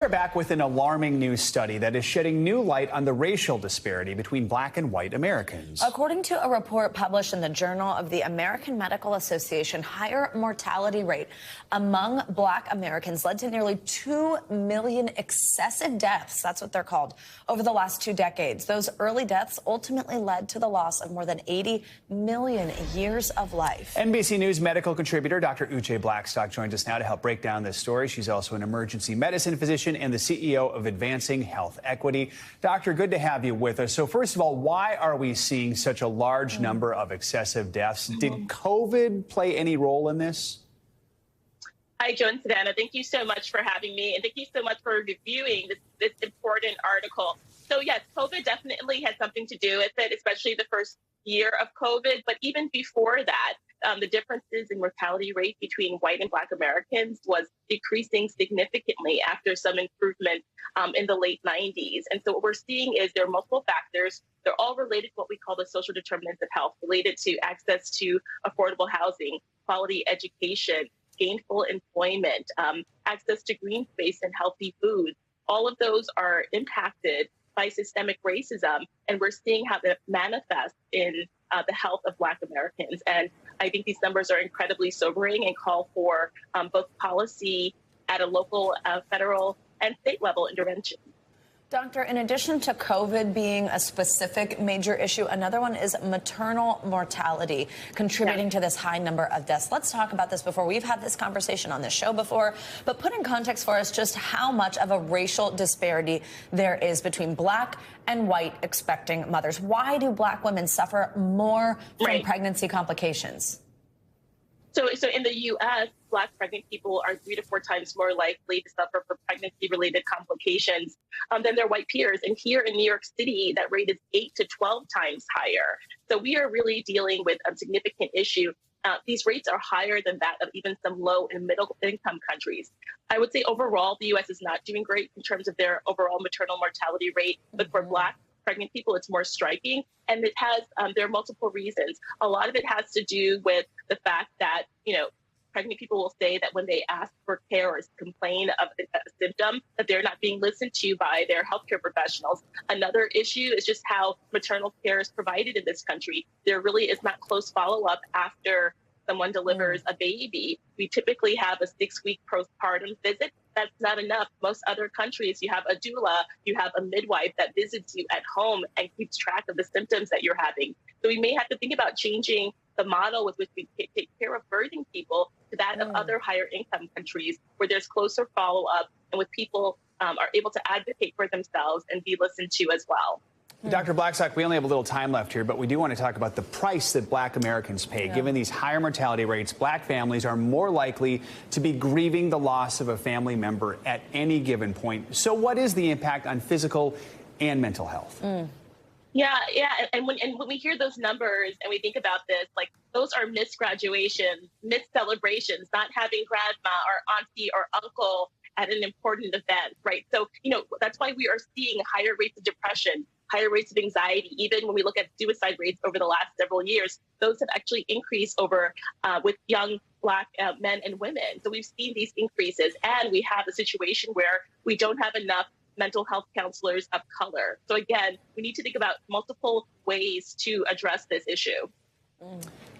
We're back with an alarming new study that is shedding new light on the racial disparity between black and white Americans. According to a report published in the Journal of the American Medical Association, higher mortality rate among black Americans led to nearly 2 million excessive deaths, that's what they're called, over the last 2 decades. Those early deaths ultimately led to the loss of more than 80 million years of life. NBC News medical contributor Dr. Uche Blackstock joins us now to help break down this story. She's also an emergency medicine physician and the CEO of Advancing Health Equity. Doctor, good to have you with us. So first of all, why are we seeing such a large number of excessive deaths? Did COVID play any role in this? Hi, Joe and Savannah. Thank you so much for having me, and thank you so much for reviewing this important article. So yes, COVID definitely had something to do with it, especially the first year of COVID. But even before that, the differences in mortality rate between white and black Americans was decreasing significantly after some improvement in the late 90s. And so what we're seeing is there are multiple factors. They're all related to what we call the social determinants of health, related to access to affordable housing, quality education, gainful employment, access to green space and healthy food. All of those are impacted by systemic racism, and we're seeing how that manifests in the health of black Americans. And I think these numbers are incredibly sobering and call for both policy at a local, federal, and state level intervention. Doctor, in addition to COVID being a specific major issue, another one is maternal mortality contributing to this high number of deaths. Let's talk about this before. We've had this conversation on this show before, but put in context for us just how much of a racial disparity there is between black and white expecting mothers. Why do black women suffer more from pregnancy complications? So in the U.S., black pregnant people are 3 to 4 times more likely to suffer from pregnancy-related complications than their white peers. And here in New York City, that rate is 8 to 12 times higher. So we are really dealing with a significant issue. These rates are higher than that of even some low and middle income countries. I would say overall, the U.S. is not doing great in terms of their overall maternal mortality rate. But for black pregnant people, it's more striking. And it has, there are multiple reasons. A lot of it has to do with the fact that, pregnant people will say that when they ask for care or complain of a symptom, that they're not being listened to by their healthcare professionals. Another issue is just how maternal care is provided in this country. There really is not close follow-up after someone delivers a baby. We typically have a 6-week postpartum visit. That's not enough. Most other countries, you have a doula, you have a midwife that visits you at home and keeps track of the symptoms that you're having. So we may have to think about changing the model with which we take care of birthing people to that of other higher income countries where there's closer follow-up and with people are able to advocate for themselves and be listened to as well. Dr. Blackstock, we only have a little time left here, but we do want to talk about the price that black Americans pay. Given these higher mortality rates, black families are more likely to be grieving the loss of a family member at any given point. So what is the impact on physical and mental health? Yeah. And when we hear those numbers and we think about this, like those are missed graduations, missed celebrations, not having grandma or auntie or uncle at an important event, right? So, that's why we are seeing higher rates of depression, higher rates of anxiety. Even when we look at suicide rates over the last several years, those have actually increased over with young black men and women. So we've seen these increases, and we have a situation where we don't have enough mental health counselors of color. So again, we need to think about multiple ways to address this issue.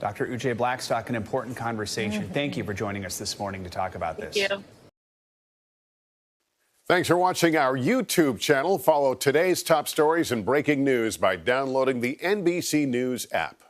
Dr. Uche Blackstock, an important conversation. Thank you for joining us this morning to talk about this. Thank you. Thanks for watching our YouTube channel. Follow today's top stories and breaking news by downloading the NBC News app.